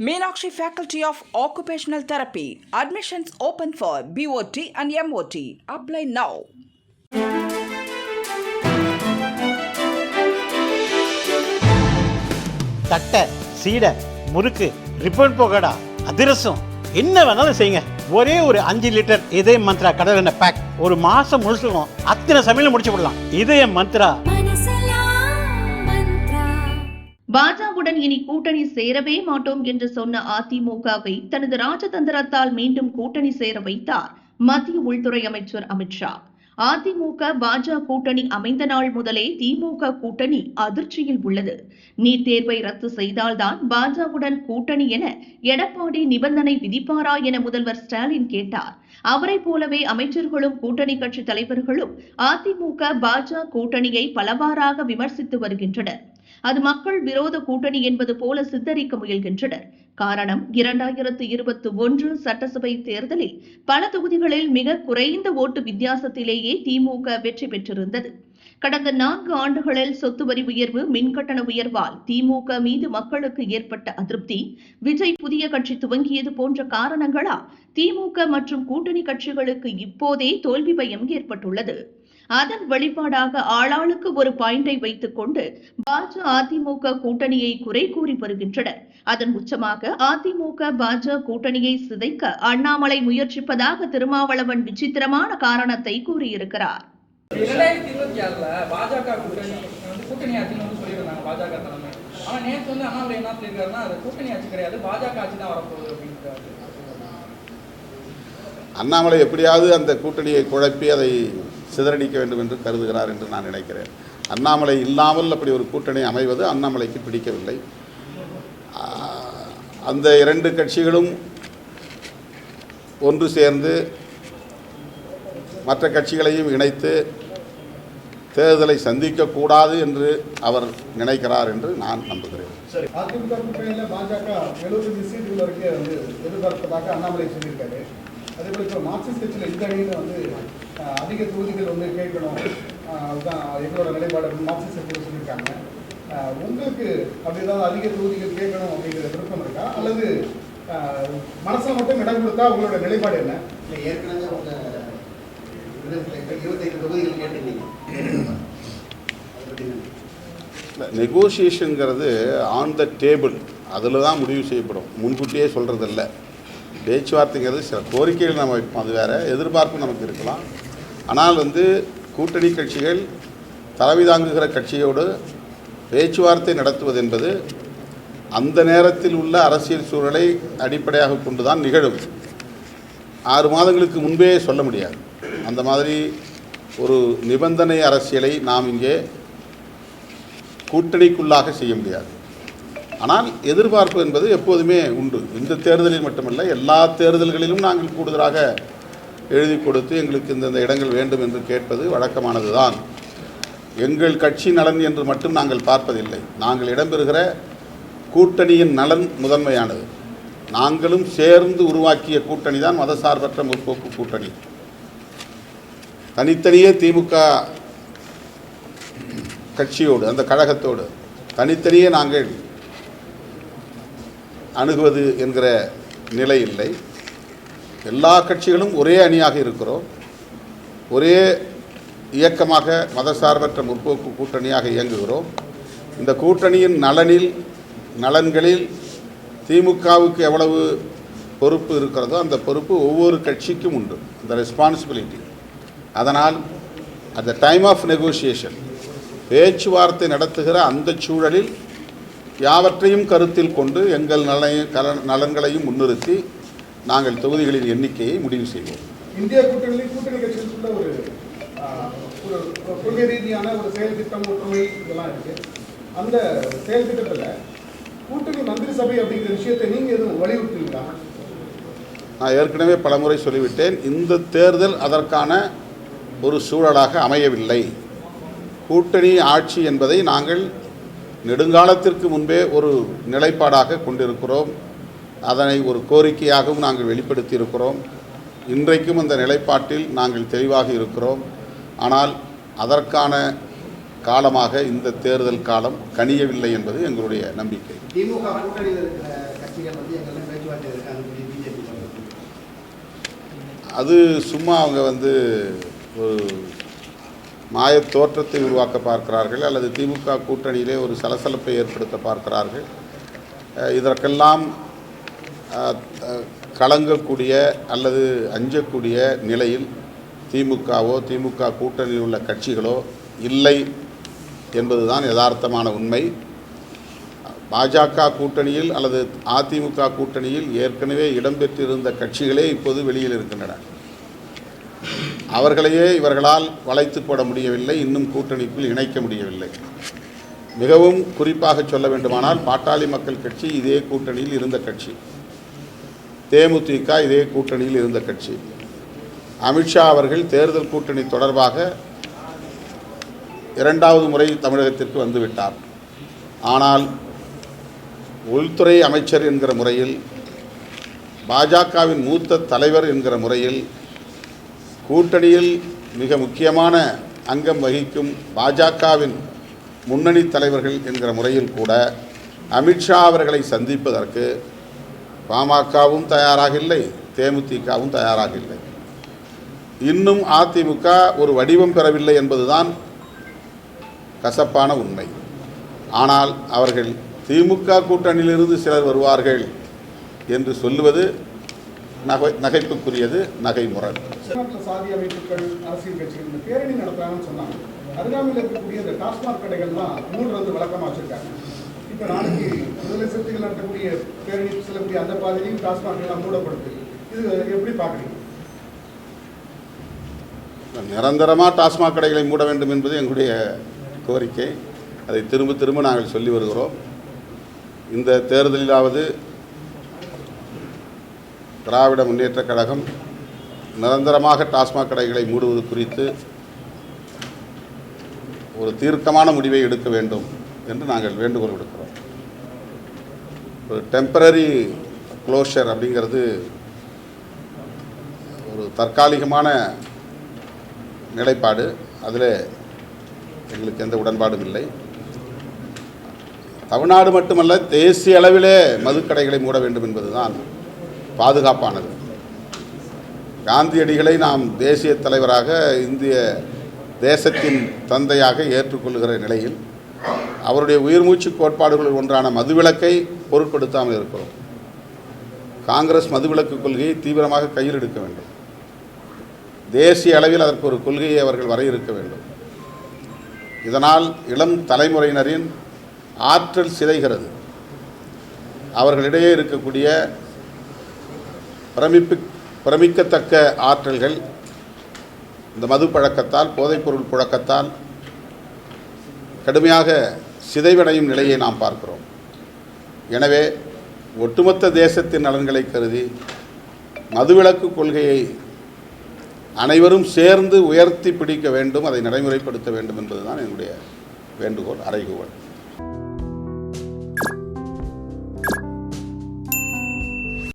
Meenakshi Faculty of Occupational Therapy. Admissions open for BOT and MOT. Apply now. தட்டை, சீடை, முறுக்கு, ribbon போகடா, அதிரசம் என்ன வேணாலும் செய்யுங்க. ஒரே ஒரு 5 லிட்டர் இதய மந்த்ரா கடல் எண்ணெய் பேக் ஒரு மாசம் முழுசுக்கும் அத்தனை சமையல் முடிச்சு விடலாம். இதய மந்த்ரா. பாஜகவுடன் இனி கூட்டணி சேரவே மாட்டோம் என்று சொன்ன அதிமுகவை தனது ராஜதந்திரத்தால் மீண்டும் கூட்டணி சேர வைத்தார் மத்திய உள்துறை அமைச்சர் அமித்ஷா. அதிமுக பாஜக கூட்டணி அமைந்த நாள் முதலே திமுக கூட்டணி அதிர்ச்சியில் உள்ளது. நீட் தேர்வை ரத்து செய்தால்தான் பாஜகவுடன் கூட்டணி என எடப்பாடி நிபந்தனை விதிப்பாரா என முதல்வர் ஸ்டாலின் கேட்டார். அவரை போலவே அமைச்சர்களும் கூட்டணி கட்சி தலைவர்களும் அதிமுக பாஜக கூட்டணியை பலவாறாக விமர்சித்து வருகின்றனர். அது மக்கள் விரோத கூட்டணி என்பது போல சித்தரிக்க முயல்கின்றனர். காரணம், 2021 சட்டசபை தேர்தலில் பல தொகுதிகளில் மிக குறைந்த ஓட்டு வித்தியாசத்திலேயே திமுக வெற்றி பெற்றிருந்தது. கடந்த 4 ஆண்டுகளில் சொத்து வரி உயர்வு, மின்கட்டண உயர்வால் திமுக மீது மக்களுக்கு ஏற்பட்ட அதிருப்தி, விஜய் புதிய கட்சி துவங்கியது போன்ற காரணங்களால் திமுக மற்றும் கூட்டணி கட்சிகளுக்கு இப்போதே தோல்வி பயம் ஏற்பட்டுள்ளது. அதன் வெளிப்பாடாக ஆளாளுக்கு ஒரு பாயிண்டை வைத்துக் கொண்டு பாஜக அதிமுக கூட்டணியை குறை கூறி வருகின்றனர். அதன் உச்சமாக அதிமுக பாஜக கூட்டணியை சிதைக்க அண்ணாமலை முயற்சிப்பதாக திருமாவளவன் விசித்திரமான காரணத்தை கூறியிருக்கிறார். 2026 பாஜக கூட்டணி ஆட்சின்னு சொல்லியிருந்தாங்க பாஜக தலைமை. ஆனா நேற்று அண்ணாமலை என்ன சொல்லியிருக்காருன்னா அது கூட்டணி ஆட்சி கிடையாது, பாஜக ஆட்சி தான் வரப்போகுது அப்படின்றாரு. அண்ணாமலை எப்படியாவது அந்த கூட்டணியை குழப்பி அதை சிதறடிக்க வேண்டும் என்று கருதுகிறார் என்று நான் நினைக்கிறேன். அண்ணாமலை இல்லாமல் அப்படி ஒரு கூட்டணி அமைவது அண்ணாமலைக்கு பிடிக்கவில்லை. அந்த 2 கட்சிகளும் ஒன்று சேர்ந்து மற்ற கட்சிகளையும் இணைத்து தேர்தலை சந்திக்கக்கூடாது என்று அவர் நினைக்கிறார் என்று நான் நம்புகிறேன். அதிமுக கூட்டணியில் பாஜக 70 சீட்டுகள் வரைக்கும் எதிர்பார்ப்பதாக அண்ணாமலை சொல்லியிருக்காரு. அதே போல இப்போ மார்க்சிஸ்ட் கட்சியில் இந்த அணியில் அதிக தொகுதிகள் கேட்கணும், அதுதான் எங்களோட நிலைப்பாடு மார்க்சிஸ்ட் கட்சியில் சொல்லியிருக்காங்க. உங்களுக்கு அப்படி ஏதாவது அதிக தொகுதிகள் கேட்கணும் அப்படிங்கிற விருப்பம் இருக்கா, அல்லது மனசில் மட்டும் இடம் கொடுத்தா உங்களோட நிலைப்பாடு என்ன? ஏற்கனவே 25 தொகுதிகள் கேட்டீங்க. நெகோசியேஷனுங்கிறது ஆன் த டேபிள், அதில் தான் முடிவு செய்யப்படும், முன்கூட்டியே சொல்கிறதில்ல. பேச்சுவார்த்தைங்கிறது சில கோரிக்கைகள் நம்ம வைப்போம், அது வேறு, எதிர்பார்ப்பு நமக்கு இருக்கலாம். ஆனால் கூட்டணி கட்சிகள் தலைமை தாங்குகிற கட்சியோடு பேச்சுவார்த்தை நடத்துவது என்பது அந்த நேரத்தில் உள்ள அரசியல் சூழலை அடிப்படையாக கொண்டு தான் நிகழும். 6 மாதங்களுக்கு முன்பே சொல்ல முடியாது. அந்த மாதிரி ஒரு நிபந்தனை அரசியலை நாம் இங்கே கூட்டணிக்குள்ளாக செய்ய முடியாது. ஆனால் எதிர்பார்ப்பு என்பது எப்போதுமே உண்டு. இந்த தேர்தலில் மட்டுமல்ல, எல்லா தேர்தல்களிலும் நாங்கள் கூடுதலாக எழுதி கொடுத்து எங்களுக்கு இந்த இடங்கள் வேண்டும் என்று கேட்பது வழக்கமானது தான். எங்கள் கட்சி நலன் என்று மட்டும் நாங்கள் பார்ப்பதில்லை. நாங்கள் இடம்பெறுகிற கூட்டணியின் நலன் முதன்மையானது. நாங்களும் சேர்ந்து உருவாக்கிய கூட்டணி தான் மதசார்பற்ற முற்போக்கு கூட்டணி. தனித்தனியே திமுக கட்சியோடு, அந்த கழகத்தோடு தனித்தனியே நாங்கள் அணுகுவது என்கிற நிலை இல்லை. எல்லா கட்சிகளும் ஒரே அணியாக இருக்கிறோம், ஒரே இயக்கமாக மதசார்பற்ற முற்போக்கு கூட்டணியாக இயங்குகிறோம். இந்த கூட்டணியின் நலன்களில் திமுகவுக்கு எவ்வளவு பொறுப்பு இருக்கிறதோ அந்த பொறுப்பு ஒவ்வொரு கட்சிக்கும் உண்டு, இந்த ரெஸ்பான்சிபிலிட்டி. அதனால் at the time of negotiation, பேச்சுவார்த்தை நடத்துகிற அந்த சூழலில் யாவற்றையும் கருத்தில் கொண்டு எங்கள் நலன்களையும் முன்னிறுத்தி நாங்கள் தொகுதிகளின் எண்ணிக்கையை முடிவு செய்வோம். இந்திய கூட்டணி கட்சிகளுக்குள்ள ஒரு கொள்கை ரீதியான ஒரு செயல் திட்டம், ஒற்றுமை இதெல்லாம் இருக்கு. அந்த செயல் திட்டத்தில் கூட்டணி மந்திரி சபை அப்படிங்கிற விஷயத்தை நீங்கள் எதுவும் வலியுறுத்துவீங்களா? நான் ஏற்கனவே பலமுறை சொல்லிவிட்டேன், இந்த தேர்தல் அதற்கான ஒரு சூழலாக அமையவில்லை. கூட்டணி ஆட்சி என்பதை நாங்கள் நெடுங்காலத்திற்கு முன்பே ஒரு நிலைப்பாடாக கொண்டிருக்கிறோம். அதனை ஒரு கோரிக்கையாகவும் நாங்கள் வெளிப்படுத்தி இருக்கிறோம். இன்றைக்கும் அந்த நிலைப்பாட்டில் நாங்கள் தெளிவாக இருக்கிறோம். ஆனால் அதற்கான காலமாக இந்த தேர்தல் காலம் கனியவில்லை என்பது எங்களுடைய நம்பிக்கை. திமுக கூட்டணியில் இருக்கிற கட்சிகள் வந்து எங்கெல்லாம் பேச்சுவார்த்தை இருக்காங்க பிஜேபி சொல்லுங்கள். அது சும்மா அவங்க வந்து ஒரு மாயத் தோற்றத்தை உருவாக்க பார்க்கிறார்கள், அல்லது திமுக கூட்டணியிலே ஒரு சலசலப்பை ஏற்படுத்த பார்க்கிறார்கள். இதற்கெல்லாம் கலங்கக்கூடிய அல்லது அஞ்சக்கூடிய நிலையில் திமுகவோ திமுக கூட்டணியில் உள்ள கட்சிகளோ இல்லை என்பதுதான் யதார்த்தமான உண்மை. பாஜக கூட்டணியில் அல்லது அதிமுக கூட்டணியில் ஏற்கனவே இடம்பெற்றிருந்த கட்சிகளே இப்போது வெளியில் இருக்கின்றன. அவர்களையே இவர்களால் வளைத்து போட முடியவில்லை, இன்னும் கூட்டணிக்குள் இணைக்க முடியவில்லை. மிகவும் குறிப்பாக சொல்ல வேண்டுமானால் பாட்டாளி மக்கள் கட்சி இதே கூட்டணியில் இருந்த கட்சி, தேமுதிக இதே கூட்டணியில் இருந்த கட்சி. அமித்ஷா அவர்கள் தேர்தல் கூட்டணி தொடர்பாக 2வது முறை தமிழகத்திற்கு வந்துவிட்டார். ஆனால் உள்துறை அமைச்சர் என்கிற முறையில், பாஜகவின் மூத்த தலைவர் என்கிற முறையில், கூட்டணியில் மிக முக்கியமான அங்கம் வகிக்கும் பாஜகவின் முன்னணி தலைவர்கள் என்கிற முறையில் கூட அமித்ஷா அவர்களை சந்திப்பதற்கு பாமகவும் தயாராக இல்லை, தேமுதிகவும் தயாராக இல்லை. இன்னும் அதிமுக ஒரு வடிவம் பெறவில்லை என்பதுதான் கசப்பான உண்மை. ஆனால் அவர்கள் திமுக கூட்டணியிலிருந்து சிலர் வருவார்கள் என்று சொல்லுவது நகைப்புக்குரியது, நகைமுரண். சாதி அமைப்புகள், அரசியல் கட்சிகள் இந்த பேரணி நடத்துறாங்கன்னு சொன்னாங்க. அருகாமையில் இருக்கக்கூடிய இந்த டாஸ்மாக் கடைகள்லாம் மூடுறது வழக்கமாக வச்சிருக்காங்க. இப்போ நாளைக்கு விடுதலை சிறுத்தைகள் நடத்தக்கூடிய பேரணி செல்லக்கூடிய அந்த பாதையிலையும் டாஸ்மாக் எல்லாம் மூடப்படுது. இது எப்படி பார்க்குறீங்க? நிரந்தரமாக டாஸ்மாக் கடைகளை மூட வேண்டும் என்பது எங்களுடைய கோரிக்கை. அதை திரும்ப திரும்ப நாங்கள் சொல்லி வருகிறோம். இந்த தேர்தலிலாவது திராவிட முன்னேற்றக் கழகம் நிரந்தரமாக டாஸ்மாக் கடைகளை மூடுவது குறித்து ஒரு தீர்க்கமான முடிவை எடுக்க வேண்டும் என்று நாங்கள் வேண்டுகோள் விடுக்கிறோம். ஒரு டெம்பரரி க்ளோஷர் அப்படிங்கிறது ஒரு தற்காலிகமான நிலைப்பாடு. அதில் எங்களுக்கு எந்த உடன்பாடும் இல்லை. தமிழ்நாடு மட்டுமல்ல, தேசிய அளவிலே மதுக்கடைகளை மூட வேண்டும் என்பதுதான் பாதுகாப்பானது. காந்தியடிகளை நாம் தேசிய தலைவராக, இந்திய தேசத்தின் தந்தையாக ஏற்றுக்கொள்கிற நிலையில் அவருடைய உயிர்மூச்சு கோட்பாடுகளில் ஒன்றான மதுவிலக்கை பொருட்படுத்தாமல் இருக்கிறோம். காங்கிரஸ் மதுவிலக்கு கொள்கையை தீவிரமாக கையில் எடுக்க வேண்டும். தேசிய அளவில் அதற்கு ஒரு கொள்கையை அவர்கள் வரையறுக்க வேண்டும். இதனால் இளம் தலைமுறையினரின் ஆற்றல் சிதைகிறது. அவர்களிடையே இருக்கக்கூடிய பிரமிக்கத்தக்க ஆற்றல்கள் இந்த மது பழக்கத்தால், போதைப்பொருள் புழக்கத்தால் கடுமையாக சிதைவடையும் நிலையை நாம் பார்க்கிறோம். எனவே ஒட்டுமொத்த தேசத்தின் நலன்களை கருதி மதுவிலக்கு கொள்கையை அனைவரும் சேர்ந்து உயர்த்தி பிடிக்க வேண்டும், அதை நடைமுறைப்படுத்த வேண்டும் என்பதுதான் என்னுடைய வேண்டுகோள், அறைகூவல்.